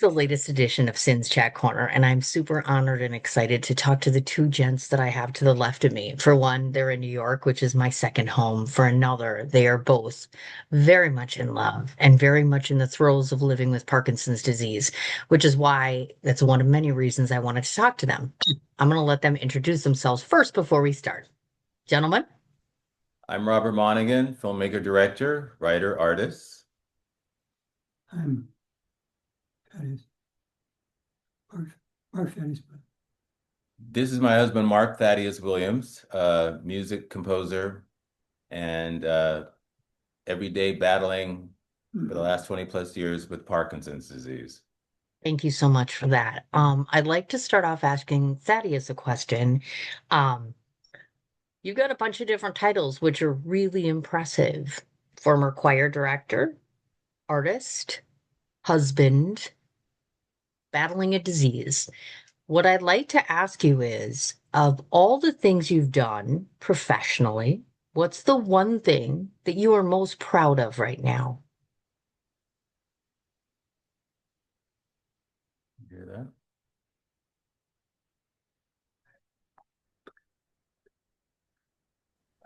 the latest edition of Sin's Chat Corner, and I'm super honored and excited to talk to the two gents that I have to the left of me. For one, they're in New York, which is my second home. For another, they are both very much in love and very much in the throes of living with Parkinson's disease, which is why that's one of many reasons I wanted to talk to them. I'm going to let them introduce themselves first before we start. Gentlemen? I'm Robert Monegan, filmmaker, director, writer, artist. I'm Thaddeus, Mark, Mark Thaddeus. This is my husband, Mark Thaddeus Williams, music composer, and every day battling for the last 20 plus years with Parkinson's disease. Thank you so much for that. I'd like to start off asking Thaddeus a question. Um, You've got a bunch of different titles, which are really impressive. Former choir director, artist, husband, battling a disease. What I'd like to ask you is, of all the things you've done professionally, what's the one thing that you are most proud of right now? You hear that?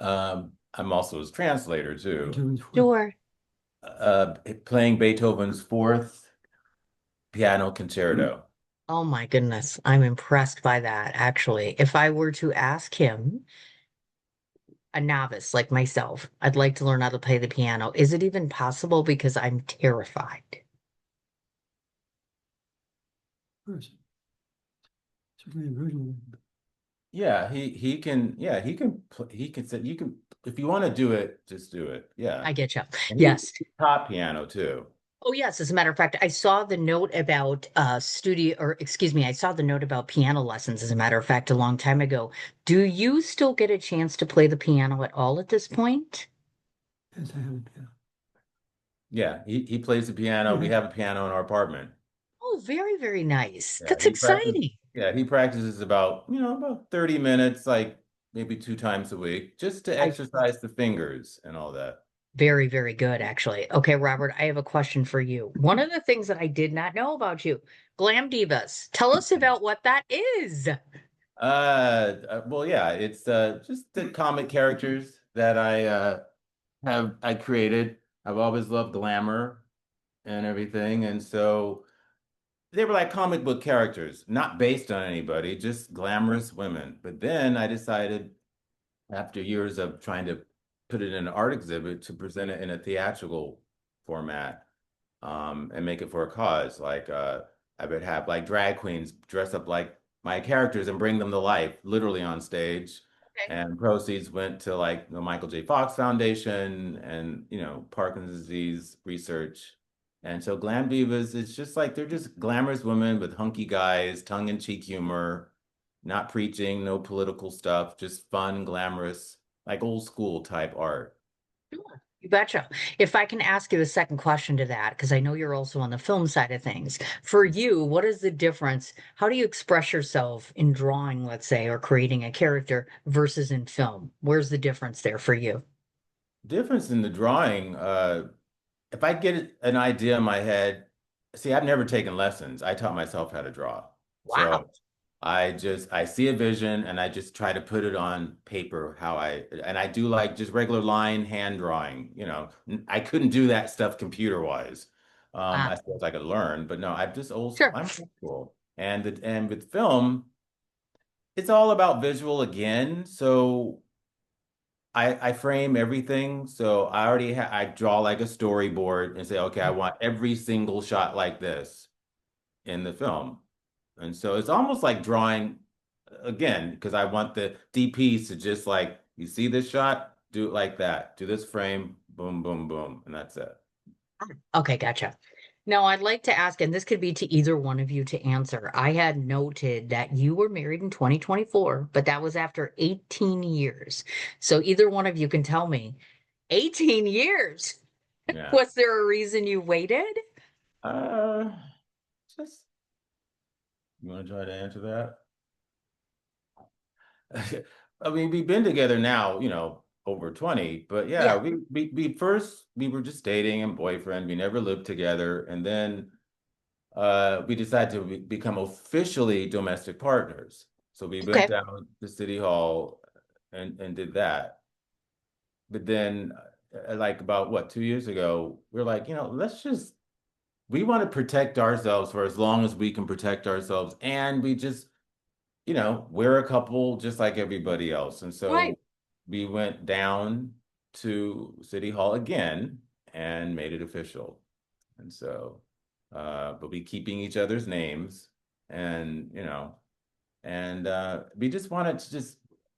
I'm also his translator too. Sure. Playing Beethoven's fourth piano concerto. Oh my goodness, I'm impressed by that, actually. If I were to ask him, a novice like myself, I'd like to learn how to play the piano. Is it even possible? Because I'm terrified. Certainly original. He can say you can if you want to do it, just do it. Yeah. I get you. And Yes. he's top piano too. Oh, yes. As a matter of fact, I saw the note about studio, or excuse me, I saw the note about piano lessons, as a matter of fact, a long time ago. Do you still get a chance to play the piano at all at this point? Yes, I have it. Yeah. Yeah, he plays the piano. We Yeah. have a piano in our apartment. Oh, very, very nice. Yeah, That's exciting. he practices about 30 minutes, like maybe two times a week, just to I exercise the fingers and all that. Very, very good, actually. Okay, Robert, I have a question for you. One of the things that I did not know about you, glam divas. Tell us about what that is. Well, yeah, it's just the comic characters that I created. I've always loved glamour and everything, and so they were like comic book characters, not based on anybody, just glamorous women. But then I decided, after years of trying to put it in an art exhibit, to present it in a theatrical format, and make it for a cause. Like I would have like drag queens dress up like my characters and bring them to life, literally on stage. Okay. And proceeds went to like the Michael J. Fox Foundation and Parkinson's disease research. And so Glam Divas, it's just like they're just glamorous women with hunky guys, tongue-in-cheek humor, not preaching, no political stuff, just fun, glamorous, like old school type art. Sure. You betcha. If I can ask you a second question to that, because I know you're also on the film side of things. For you, what is the difference? How do you express yourself in drawing, let's say, or creating a character versus in film? Where's the difference there for you? Difference in the drawing, if I get an idea in my head, see, I've never taken lessons. I taught myself how to draw. Wow. So I see a vision and I just try to put it on paper and I do like just regular line hand drawing. I couldn't do that stuff computer wise. I Ah, suppose I could learn, but no, sure. I'm old school. And with film, it's all about visual again. So I frame everything. So I draw like a storyboard and say, okay, I want every single shot like this in the film. And so it's almost like drawing again, because I want the DPs to just like, you see this shot, do it like that. Do this frame, boom, boom, boom, and that's it. Okay, gotcha. Now, I'd like to ask, and this could be to either one of you to answer. I had noted that you were married in 2024, but that was after 18 years. So either one of you can tell me, 18 years. Yeah. Was there a reason you waited? Uh, just you want to try to answer that? I mean, we've been together now, over 20, but yeah, Yeah. we first we were just dating and boyfriend. We never lived together, and then we decided to become officially domestic partners. So we went Okay. down to City Hall and did that. But then, like about what, 2 years ago, we're like, we want to protect ourselves for as long as we can protect ourselves. And we just, we're a couple just like everybody else. And Right. so we went down to City Hall again and made it official. And so, but we keeping each other's names and, we just wanted to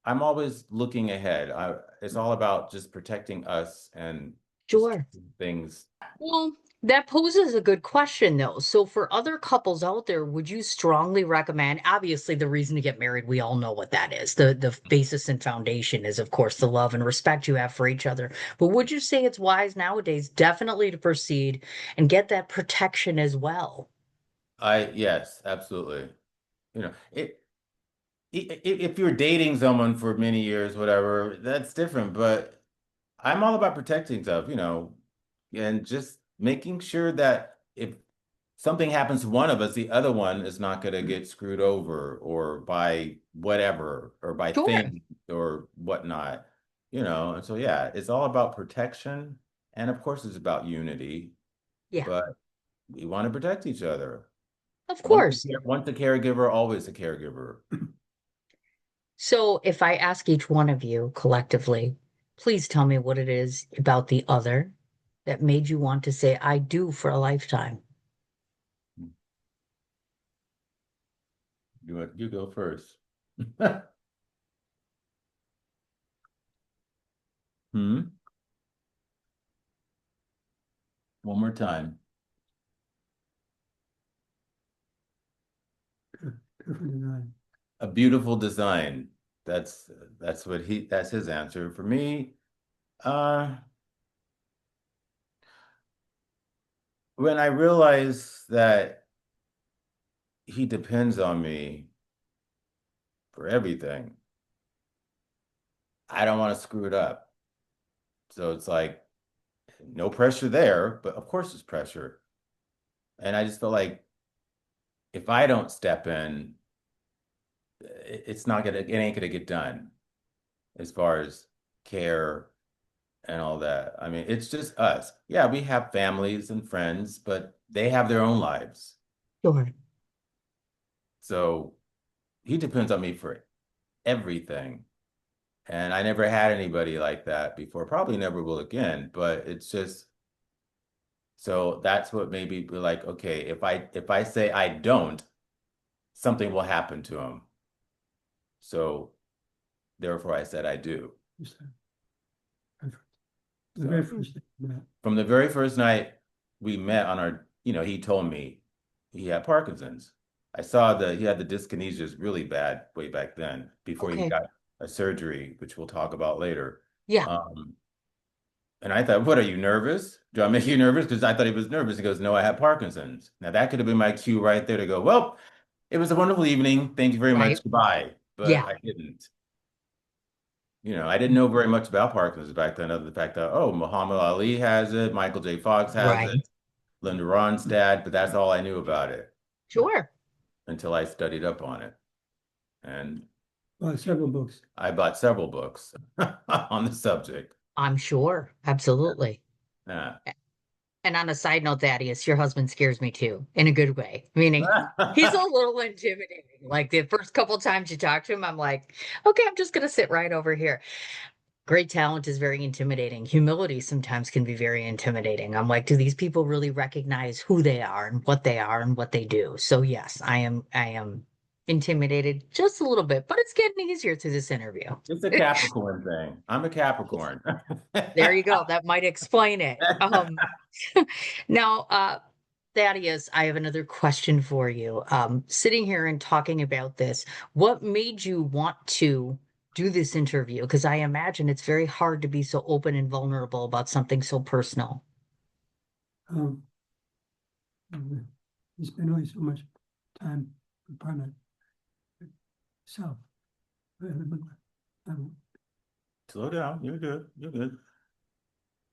I'm always looking ahead. It's all about just protecting us and just Sure. things. Well, that poses a good question, though. So, for other couples out there, would you strongly recommend? Obviously, the reason to get married, we all know what that is. The basis and foundation is, of course, the love and respect you have for each other. But would you say it's wise nowadays, definitely to proceed and get that protection as well? Yes, absolutely. You know, it, if you're dating someone for many years, whatever, that's different. But I'm all about protecting stuff, and just making sure that if something happens to one of us, the other one is not going to get screwed over or by whatever or by Sure. things or whatnot, And so, yeah, it's all about protection. And of course, it's about unity, Yeah, but we want to protect each other. of course. Once a caregiver, always a caregiver. So, if I ask each one of you collectively, please tell me what it is about the other that made you want to say, I do for a lifetime. You go first. Hmm? One more time. Different design. A beautiful design. That's that's his answer. For me, uh, when I realize that he depends on me for everything, I don't want to screw it up. So it's like no pressure there, but of course there's pressure. And I just feel like if I don't step in, it ain't gonna get done as far as care and all that. I mean, it's just us. Yeah, we have families and friends, but they have their own lives. Sure. So he depends on me for everything. And I never had anybody like that before. Probably never will again, but it's just so that's what made me be like, okay, if I say I don't, something will happen to him. So therefore I said I do. Just perfect. The So very first thing that from the very first night we met on our, he told me he had Parkinson's. I saw he had the dyskinesias really bad way back then before he Okay. got a surgery, which we'll talk about later. Yeah. Um, and I thought, what, are you nervous? Do I make you nervous? Because I thought he was nervous. He goes, no, I have Parkinson's. Now that could have been my cue right there to go, well, it was a wonderful evening. Thank you very Right. much. Goodbye. But Yeah. I didn't. I didn't know very much about Parkinson's back then, other than the fact that, oh, Muhammad Ali has it, Michael J. Fox has it, Right. Linda Ronstadt, but that's all I knew about it Sure. until I studied up on it. And well, several books. I bought several books on the subject. I'm sure. Absolutely. Yeah. And on a side note, Thaddeus, your husband scares me too, in a good way. Meaning he's a little intimidating. Like the first couple times you talk to him, I'm like, okay, I'm just gonna sit right over here. Great talent is very intimidating. Humility sometimes can be very intimidating. I'm like, do these people really recognize who they are and what they do? So yes, I am intimidated just a little bit, but it's getting easier through this interview. It's a Capricorn thing. I'm a Capricorn. There you go. That might explain it. Now, Thaddeus, I have another question for you. Sitting here and talking about this, what made you want to do this interview? Because I imagine it's very hard to be so open and vulnerable about something so personal. Um, you spend only so much time upon myself. Slow down. You're good. You're good.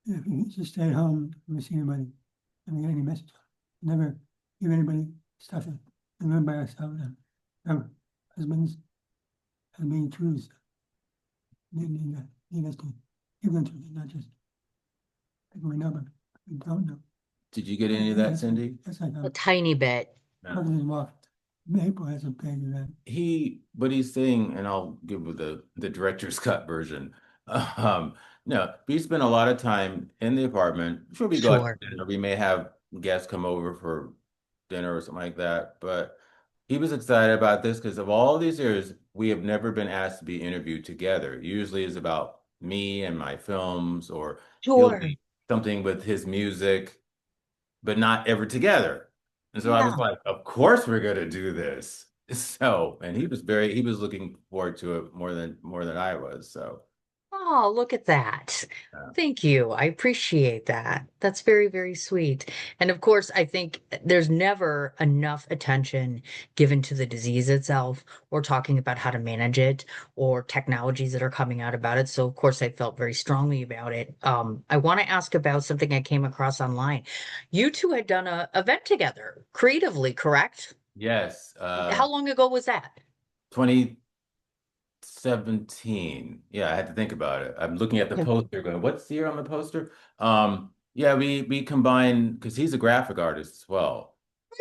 If you just stay at home, never see anybody, never get any message, never give anybody stuff that we learn by ourselves. And our husbands and being truths need us to give them to them, not just think we know, but we don't know. Did you get any of that, Cindy? That's like A tiny bit. No. President Walk. Maple has a big event. But he's saying, and I'll give with the director's cut version. Um, no, we spend a lot of time in the apartment. Sure, we go out Sure. to dinner. We may have guests come over for dinner or something like that. But he was excited about this because of all these years, we have never been asked to be interviewed together. Usually it's about me and my films, or he'll Sure. be something with his music, but not ever together. And so I was Yeah. like, of course we're gonna do this. So, and he was looking forward to it more than I was. So, Oh, look at that. yeah. Thank you. I appreciate that. That's very, very sweet. And of course, I think there's never enough attention given to the disease itself, or talking about how to manage it, or technologies that are coming out about it. So, of course, I felt very strongly about it. I want to ask about something I came across online. You two had done a event together creatively, correct? Yes, How long ago was that? 2017. Yeah, I had to think about it. I'm looking at the Okay. poster going, what's the year on the poster? Yeah, we combine because he's a graphic artist as well.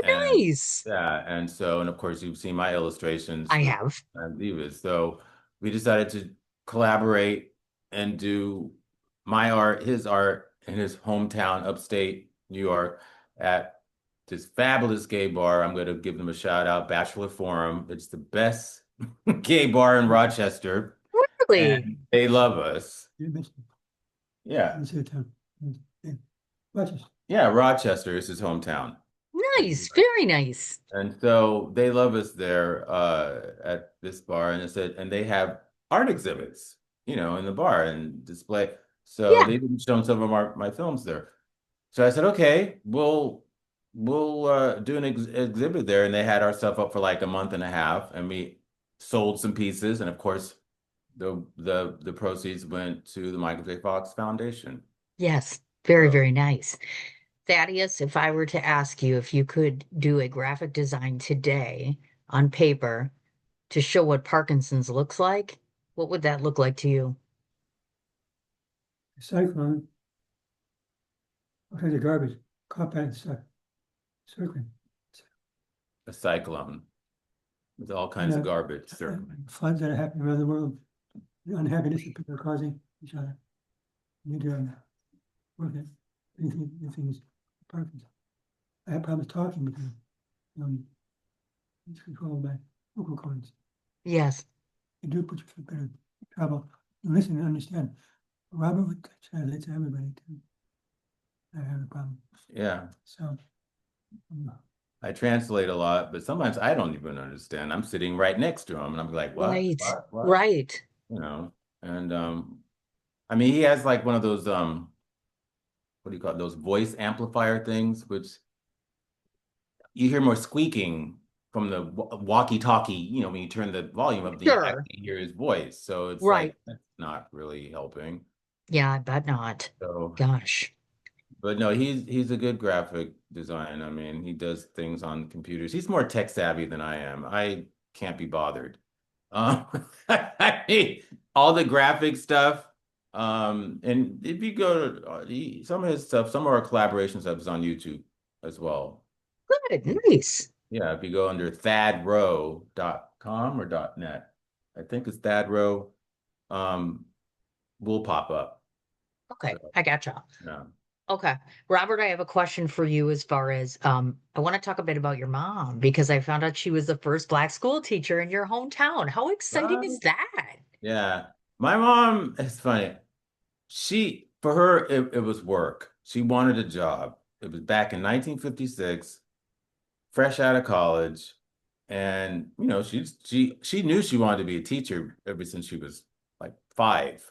And Nice. yeah, and of course you've seen my illustrations I with have. Divas. So we decided to collaborate and do my art, his art in his hometown, upstate New York, at this fabulous gay bar. I'm going to give them a shout out, Bachelor Forum. It's the best gay bar in Rochester, Really? and they love us. You missed it. Yeah. It's your time. Yeah. Rochester. Yeah, Rochester is his hometown. Nice. Very nice. And so they love us there at this bar, and they have art exhibits, in the bar and display. So Yeah. they've been showing some of my films there. So I said, okay, we'll do an exhibit there, and they had our stuff up for like a month and a half, and we sold some pieces, and of course, the proceeds went to the Michael J. Fox Foundation. Yes. Very, So, very nice. Thaddeus, if I were to ask you if you could do a graphic design today on paper to show what Parkinson's looks like, what would that look like to you? Cyclone. Okay, the garbage, caught that stuff, circling. a cyclone with all kinds of Yeah. garbage, certainly. Floods that are happening around the world, the unhappiness that people are causing each other. You need to work at things. Parkinson's. I have problems talking because it's controlled by vocal cords. Yes. You do put your foot better trouble. You listen and understand. Robert would translate to everybody too. I have a problem. Yeah. So I translate a lot, but sometimes I don't even understand. I'm sitting right next to him and I'm like, what? Right. What? Right. And I mean, he has like one of those what do you call it? Those voice amplifier things, which you hear more squeaking from the walkie-talkie, when you turn the volume up, then you Sure. actually hear his voice. So it's Right. like that's not really helping. Yeah, I bet not. So, Gosh. but no, he's a good graphic design. I mean, he does things on computers. He's more tech savvy than I am. I can't be bothered. Um, I mean, all the graphic stuff. And if you go to some of his stuff, some of our collaboration stuff is on YouTube as well. Good. Nice. Yeah, if you go under thadrow.com or .net, I think it's thadrow, will pop up. Okay. So, I gotcha. yeah. Okay. Robert, I have a question for you as far as I want to talk a bit about your mom because I found out she was the first Black school teacher in your hometown. How exciting is that? Yeah. My mom, it's funny. For her, it was work. She wanted a job. It was back in 1956, fresh out of college. And, she knew she wanted to be a teacher ever since she was like 5.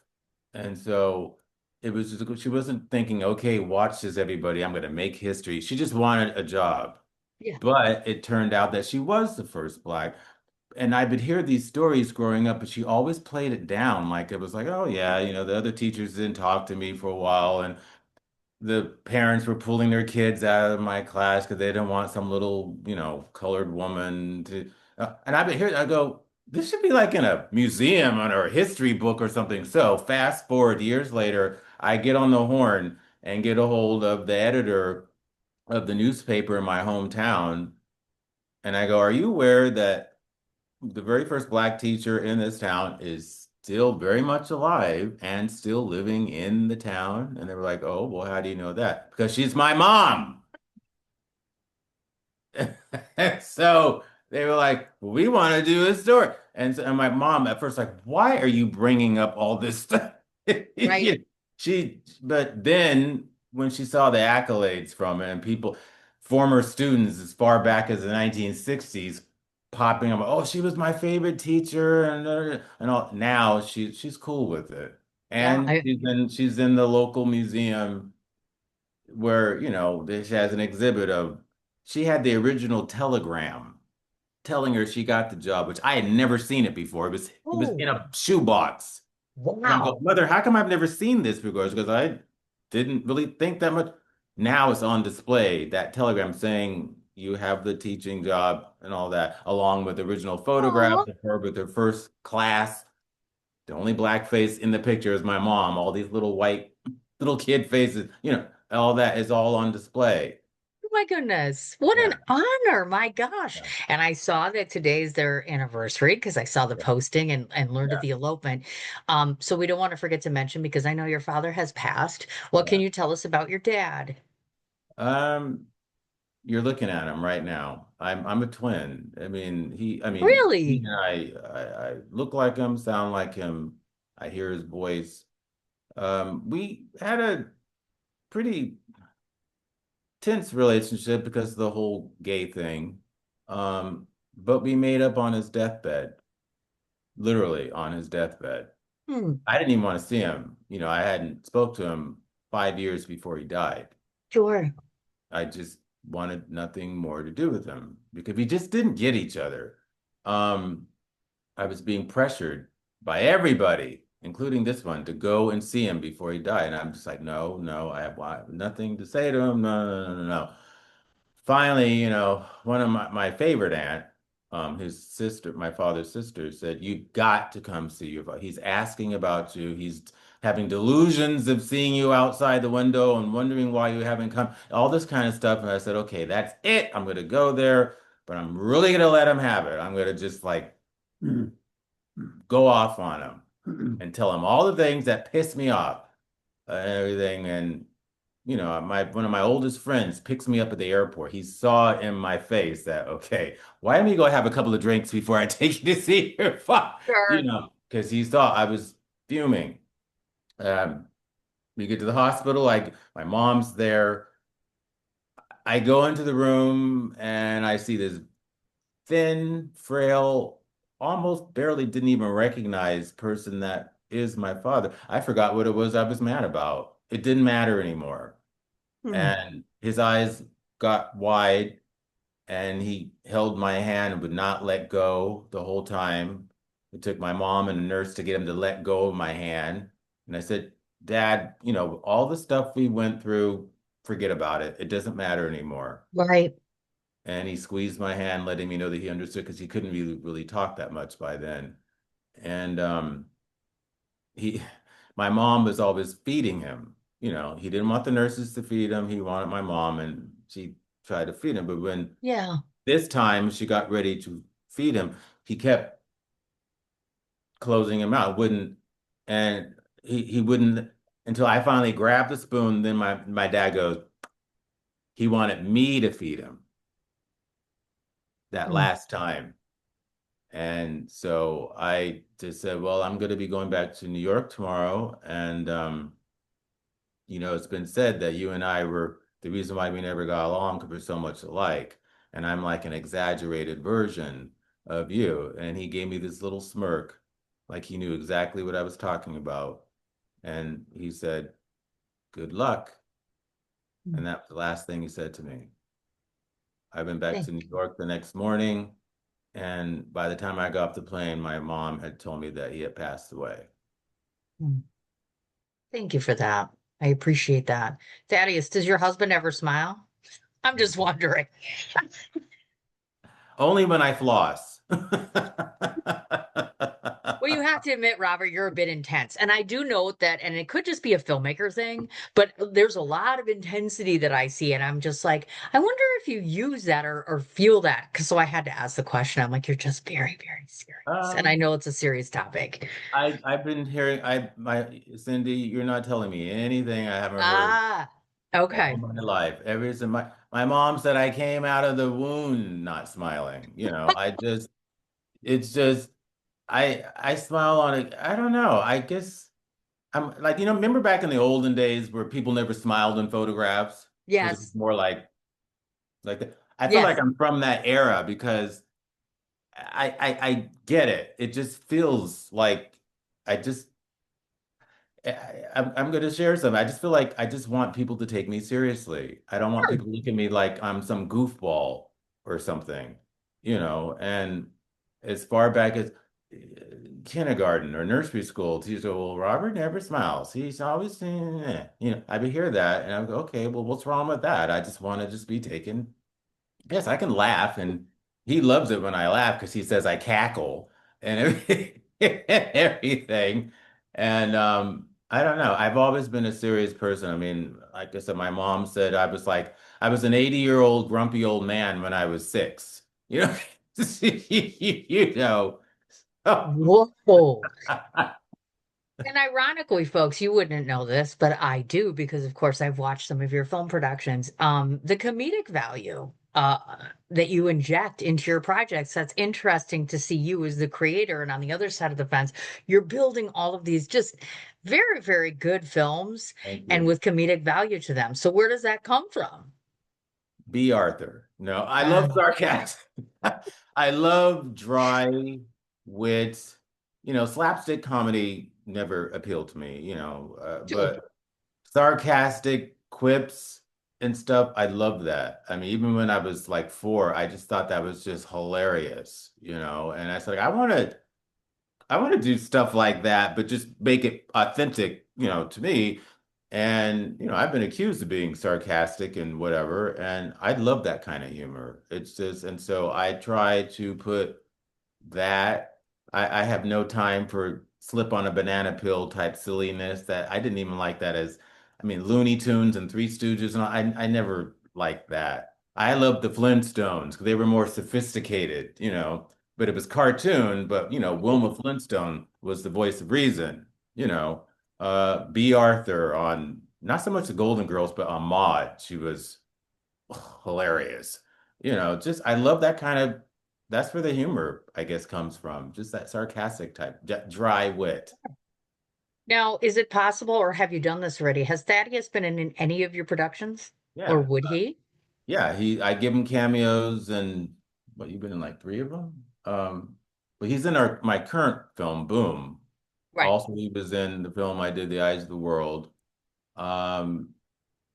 And so it was just, she wasn't thinking, okay, watch this, everybody, I'm going to make history. She just wanted a job. Yeah. But it turned out that she was the first Black. And I would hear these stories growing up, but she always played it down like it was like, oh yeah, the other teachers didn't talk to me for a while. And the parents were pulling their kids out of my class because they didn't want some little, colored woman to. And I've been here. I go, this should be like in a museum or a history book or something. So fast forward years later, I get on the horn and get a hold of the editor of the newspaper in my hometown, and I go, "Are you aware that the very first black teacher in this town is still very much alive and still living in the town?" And they were like, "Oh, well, how do you know that?" "Because she's my mom." So they were like, well, "We want to do a story." And my mom at first like, "Why are you bringing up all this stuff?" Right. But then when she saw the accolades from it and people, former students as far back as the 1960s popping up, "Oh, she was my favorite teacher," and all. Now she's cool with it. Yeah. And she's in the local museum where, she has an exhibit of, she had the original telegram telling her she got the job, which I had never seen it before. It was Oh, in a shoebox. And I go, wow. "Mother, how come I've never seen this before?" Because I didn't really think that much. Now it's on display, that telegram saying you have the teaching job and all that, along with original Oh, photographs of her with her first class. The only black face in the picture is my mom. All these little white little kid faces, all that is all on display. my goodness. What an Yeah. honor. My gosh. Yeah. And I saw that today's their anniversary because I saw the Yeah. posting and learned of Yeah. the elopement. So we don't want to forget to mention because I know your father has passed. What can Yeah. you tell us about your dad? Um, you're looking at him right now. I'm a twin. He Really? and I look like him, sound like him. I hear his voice. We had a pretty tense relationship because of the whole gay thing. But we made up on his deathbed, literally on his deathbed. Hmm, I didn't even want to see him. I hadn't spoke to him 5 years before he died. sure. I just wanted nothing more to do with him because we just didn't get each other. Um, I was being pressured by everybody, including this one, to go and see him before he died. And I'm just like, no, no, I have nothing to say to him. No, no, no, no, no. Finally, one of my favorite aunt, his sister, my father's sister, said, "You've got to come see your father. He's asking about you. He's having delusions of seeing you outside the window and wondering why you haven't come," all this kind of stuff. And I said, "Okay, that's it. I'm going to go there, but I'm really going to let him have it. I'm going to just like go off on him and tell him all the things that piss me off and everything." And my one of my oldest friends picks me up at the airport. He saw in my face that, okay, why don't we go have a couple of drinks before I take you to see your father? Sure. Because he saw I was fuming. Um, we get to the hospital, my mom's there. I go into the room and I see this thin, frail, almost barely didn't even recognize person that is my father. I forgot what it was I was mad about. It didn't matter anymore. Hmm, And his eyes got wide and he held my hand and would not let go the whole time. It took my mom and a nurse to get him to let go of my hand. And I said, "Dad, all the stuff we went through, forget about it. It doesn't matter anymore." right. And he squeezed my hand, letting me know that he understood because he couldn't really talk that much by then. And he my mom was always feeding him. He didn't want the nurses to feed him. He wanted my mom, and she tried to feed him. But when Yeah. this time she got ready to feed him, he kept closing him out, wouldn't, and he wouldn't until I finally grabbed the spoon. Then my dad goes, he wanted me to feed him that Hmm, last time. And so I just said, "Well, I'm going to be going back to New York tomorrow, and it's been said that you and I were the reason why we never got along because we're so much alike. And I'm like an exaggerated version of you." And he gave me this little smirk, like he knew exactly what I was talking about. And he said, "Good luck." hmm. And that's the last thing he said to me. I went back to Thank, New York the next morning. And by the time I got off the plane, my mom had told me that he had passed away. hmm. Thank you for that. I appreciate that. Thaddeus, does your husband ever smile? I'm just wondering. Only when I floss. Well, you have to admit, Robert, you're a bit intense. And I do note that, and it could just be a filmmaker thing, but there's a lot of intensity that I see. And I'm just like, I wonder if you use that or feel that. Cause so I had to ask the question. I'm like, you're just very, very serious. And I Um, know it's a serious topic. I've been hearing my Cindy, you're not telling me anything I haven't heard Ah, all okay. my life. Ever since my mom said I came out of the womb not smiling. It's just I smile on it. I don't know. I guess I'm like, remember back in the olden days where people never smiled in photographs because it was Yes. more like that. I feel like Yes. I'm from that era because I get it. It just feels like I just I'm going to share something. I just feel like I just want people to take me seriously. I don't want Sure. people to look at me like I'm some goofball or something. And as far back as kindergarten or nursery school, teachers go, well, Robert never smiles. He's always, I would hear that and I would go, okay, well, what's wrong with that? I just want to just be taken. Yes, I can laugh, and he loves it when I laugh because he says I cackle and everything. And I don't know. I've always been a serious person. I mean, like I said, my mom said I was an 80-year-old grumpy old man when I was 6. You know, you know. Whoa. And ironically, folks, you wouldn't know this, but I do because, of course, I've watched some of your film productions. The comedic value that you inject into your projects, that's interesting to see you as the creator. And on the other side of the fence, you're building all of these just very, very good films Thank and you. with comedic value to them. So where does that come from? B. Arthur. No, I Uh, love sarcasm. I love dry wit. Slapstick comedy never appealed to me, Sure. but sarcastic quips and stuff, I love that. I mean, even when I was like 4, I just thought that was just hilarious. And I said, like, I want to do stuff like that, but just make it authentic, to me. And I've been accused of being sarcastic and whatever, and I love that kind of humor. It's just, and so I try to put that. I have no time for slip on a banana pill type silliness that I didn't even like that as, I mean, Looney Tunes and Three Stooges, and I never liked that. I loved the Flintstones because they were more sophisticated, but it was cartoon, but Wilma Flintstone was the voice of reason. B. Arthur on not so much the Golden Girls, but on Maude. She was hilarious. Just I love that kind of that's where the humor, I guess, comes from. Just that sarcastic type, dry wit. Now, is it possible, or have you done this already? Has Thaddeus been in any of your productions, or Yeah. would he? Yeah, I give him cameos and what you've been in like 3 of them. But he's in my current film, Boom. Right. Also, he was in the film I did, The Eyes of the World. Um,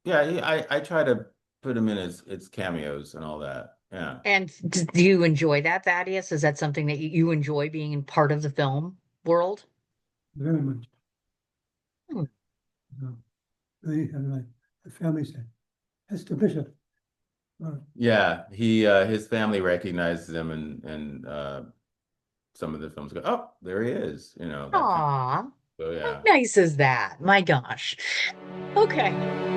yeah, I try to put him in his cameos and all that. Yeah. And do you enjoy that, Thaddeus? Is that something that you enjoy being in part of the film world? Very much. Hmm. So, really have like the family said, Mr. Bishop. Yeah, his family recognizes him and some of the films go, oh, there he is, that kind Aw, of, so how yeah. nice is that? My gosh. Okay.